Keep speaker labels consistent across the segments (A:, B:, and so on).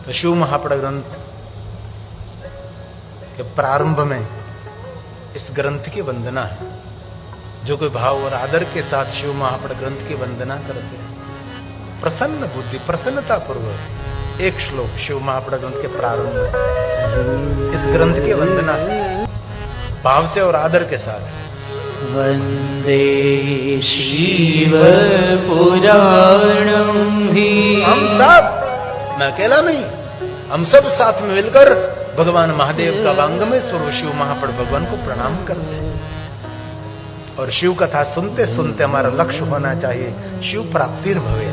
A: तो शिव महापड़ ग्रंथ के प्रारंभ में इस ग्रंथ की वंदना है। जो कोई भाव और आदर के साथ शिव महापड़ ग्रंथ की वंदना करते हैं, प्रसन्न बुद्धि प्रसन्नता पूर्वक एक श्लोक शिव महापड़ ग्रंथ के प्रारंभ में इस ग्रंथ की वंदना है, भाव से और आदर के साथ।
B: वंदे शिव पुराणम ही।
A: हम सब, मैं अकेला नहीं, हम सब साथ में मिलकर भगवान महादेव का वांगमय स्वरूप शिव महापड़ भगवान को प्रणाम करते हैं। और शिव कथा सुनते सुनते हमारा लक्ष्य होना चाहिए शिव प्राप्तिर भवे,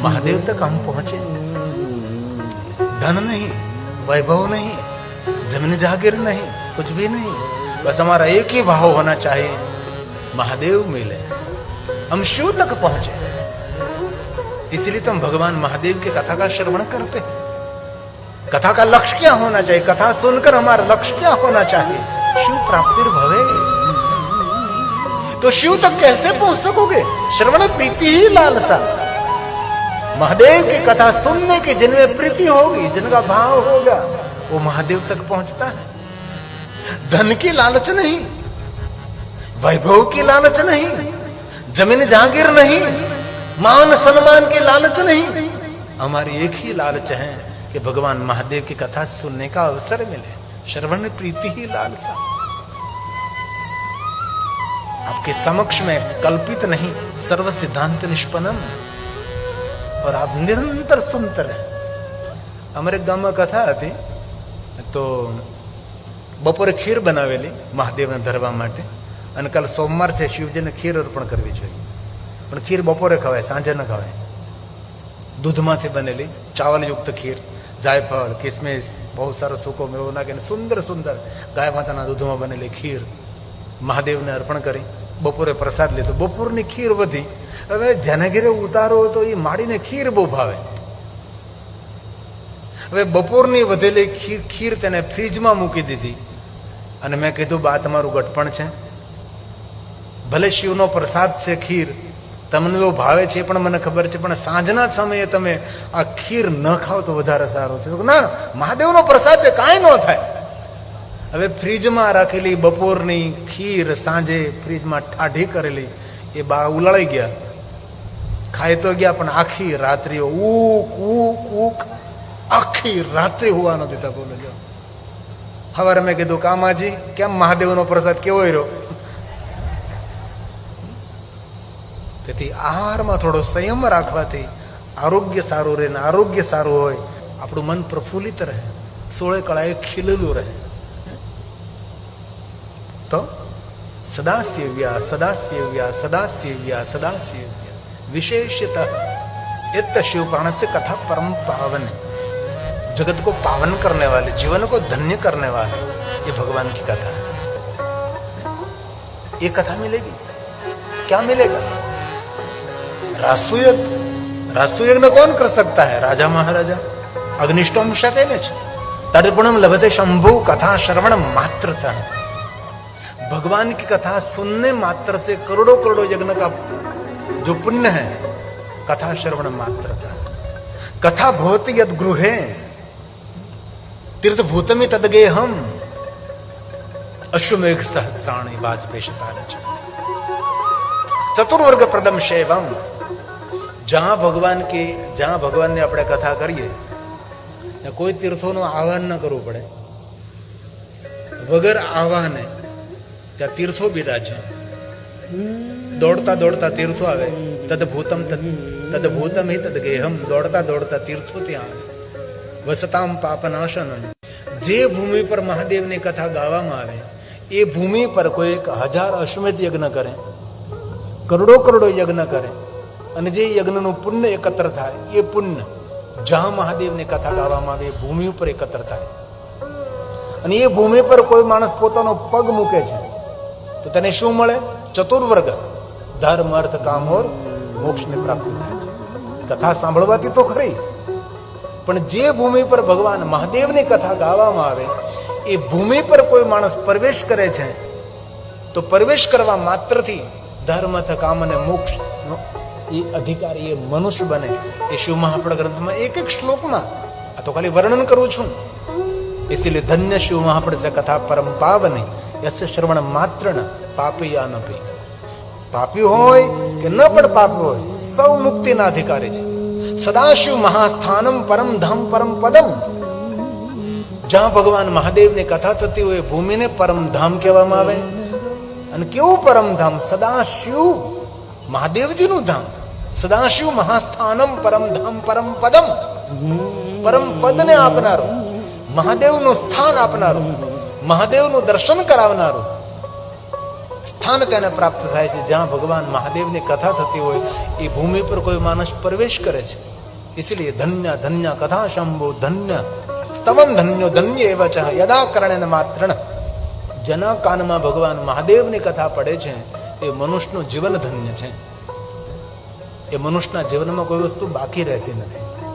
A: महादेव तक हम पहुंचे। धन नहीं, वैभव नहीं, जमीन जागीर नहीं, कुछ भी नहीं, बस हमारा एक ही भाव होना चाहिए, महादेव मिले, हम शिव तक पहुंचे। इसलिए तो हम भगवान महादेव की कथा का श्रवण करते हैं। कथा का लक्ष्य क्या होना चाहिए? कथा सुनकर हमारा लक्ष्य क्या होना चाहिए? शिव प्राप्तिर भवे। तो शिव तक कैसे पहुंच सकोगे? श्रवण प्रीति ही लालसा। महादेव की कथा सुनने की जिनमें प्रीति होगी, जिनका भाव होगा, वो महादेव तक पहुंचता है। धन की लालच नहीं, वैभव की लालच नहीं, जमीन जागीर नहीं, मान सम्मान की लालच नहीं, हमारी एक ही लालच है कि भगवान महादेव की कथा सुनने का अवसर मिले। श्रवण प्रीति ही लालसा। आपके समक्ष में कल्पित नहीं, सर्व सिद्धांत निष्पन्नम, और आप निरंतर सुनते रहे। हमारे गांव में कथा थी तो બપોરે ખીર બનાવેલી મહાદેવને ધરવા માટે, અને કાલ સોમવાર છે, શિવજીને ખીર અર્પણ કરવી જોઈએ, પણ ખીર બપોરે ખવાય, સાંજે ન ખવાય। દૂધમાંથી બનેલી ચાવલયુક્ત ખીર, જાયફળ, કિસમિસ, બહુ સારો સૂકો મેવો નાખીને સુંદર સુંદર ગાય માતાના દૂધમાં બનેલી ખીર મહાદેવને અર્પણ કરી બપોરે પ્રસાદ લીધો। બપોરની ખીર વધી, હવે જેને ઘેરે ઉતારો તો એ માડીને ખીર બહુ ભાવે। હવે બપોરની વધેલી ખીર તેને ફ્રીજમાં મૂકી દીધી, અને મેં કીધું બા તમારું ગઠપણ છે, ભલે શિવનો પ્રસાદ છે ખીર, તમને એવો ભાવે છે પણ મને ખબર છે, પણ સાંજના સમયે તમે આ ખીર ન ખાઓ તો વધારે સારું છે। ના, મહાદેવનો પ્રસાદ છે, કાંઈ ન થાય। હવે ફ્રીજમાં રાખેલી બપોરની ખીર સાંજે ફ્રીજમાં ઠાઢી કરેલી એ બા ઉલાળી ગયા, ખાઈ તો ગયા, પણ આખી રાત્રિ ઉક ઉક ઉક, આખી રાત્રિ હોવા ન દેતા। બોલો જો, સવારે મેં કીધું કામાજી કેમ મહાદેવનો પ્રસાદ કેવો રહ્યો? તેથી આહારમાં થોડો સંયમ રાખવાથી આરોગ્ય સારું રહે, ને આરોગ્ય સારું હોય આપણું મન પ્રફુલ્લિત રહે, સોળે કળાએ ખીલેલું રહે। તો સદા સેવ્યા સદા સેવ્યા સદા સેવ્યા સદા સેવ્યા विशेषतः इत शिव पुराण से कथा परम पावन है, जगत को पावन करने वाले, जीवन को धन्य करने वाले, ये भगवान की कथा है। ये कथा मिलेगी, क्या मिलेगा? रासुयज्ञ। रासुयज्ञ कौन कर सकता है? राजा महाराजा। अग्निष्टोम शतेन तर्पणम लभते शंभु कथा श्रवण मात्रता। भगवान की कथा सुनने मात्र से करोड़ों करोड़ों यज्ञ का जो पुण्य है, कथा श्रवण मात्र था। कथा भवति यद गृहे तीर्थ भूतमी तदगे हम अश्वमेघ सहस्राणि वाजपेशतान चतुर्वर्ग प्रदम शैवम। जहां भगवान ने अपने कथा करिए, कोई तीर्थों नो आह्वान न करવું પડે, વગર આહ્વાને ત્યાં તીર્થો બિરાજે। दौड़ता दौड़ता तीर्थो आवे, तदभूतम ही तदगेहम। दौड़ता दौड़ता तीर्थो ત્યાં વસતામ પાપનાશનમ। જે ભૂમિ પર મહાદેવની કથા ગાવામાં આવે એ ભૂમિ પર કોઈ 1000 અશ્વમેધ યજ્ઞ કરે, કરોડો કરોડો યજ્ઞ કરે, અને જે યજ્ઞનું પુણ્ય એકત્ર થાય એ પુણ્ય જ્યાં મહાદેવની કથા ગાવામાં આવે એ ભૂમિ ઉપર એકત્ર થાય, અને એ ભૂમિ પર કોઈ માણસ પોતાનો પગ મૂકે છે તો તેને શું મળે? ચતુર્વર્ગ, ધર્મ અર્થ કામ ઓર મોક્ષની પ્રાપ્તિ થાય છે। કથા સાંભળવાથી તો ખરી, પણ જે ભૂમિ પર ભગવાન મહાદેવની કથા ગાવામાં આવે એ ભૂમિ પર કોઈ માણસ પ્રવેશ કરે છે તો પ્રવેશ કરવા માત્રથી ધર્મ અર્થ કામ અને મોક્ષ એ અધિકારી એ મનુષ્ય બને એ શિવ મહાપુરાણ ગ્રંથમાં એક એક શ્લોકમાં, આ તો ખાલી વર્ણન કરું છું. इसीलिए धन्य शिव महापुरुष कथा परम पावनी यस्य श्रवण मात्र न पापी नपी. પાપી હોય કે ન પણ પાપી હોય સૌ મુક્તિના અધિકારી છે. સદાશિવ મહાસ્થાનમ પરમ ધામ પરમ પદમ. જ્યાં ભગવાન મહાદેવની કથા થતી હોય ભૂમિને પરમ ધામ કહેવામાં આવે. અને કેવું પરમ ધામ? સદાશિવ મહાદેવજીનું ધામ. સદાશિવ મહાસ્થાનમ પરમ ધામ પરમ પદમ. પરમ પદને આપનારું, મહાદેવનું સ્થાન આપનારું, મહાદેવનું દર્શન કરાવનારું સ્થાન તેને પ્રાપ્ત થાય છે. જ્યાં ભગવાન મહાદેવની કથા થતી હોય એ ભૂમિ પર કોઈ માણસ પ્રવેશ કરે છે. इसलिए ધન્ય ધન્ય કથા શંભો ધન્ય સ્તવમ ધન્યો ધન્ય એવ ચ યદા કર્ણેન માત્રણ. જેના કાનમાં ભગવાન મહાદેવની કથા પડે છે એ મનુષ્યનું જીવન ધન્ય છે. એ મનુષ્યના જીવનમાં કોઈ વસ્તુ બાકી રહેતી નથી.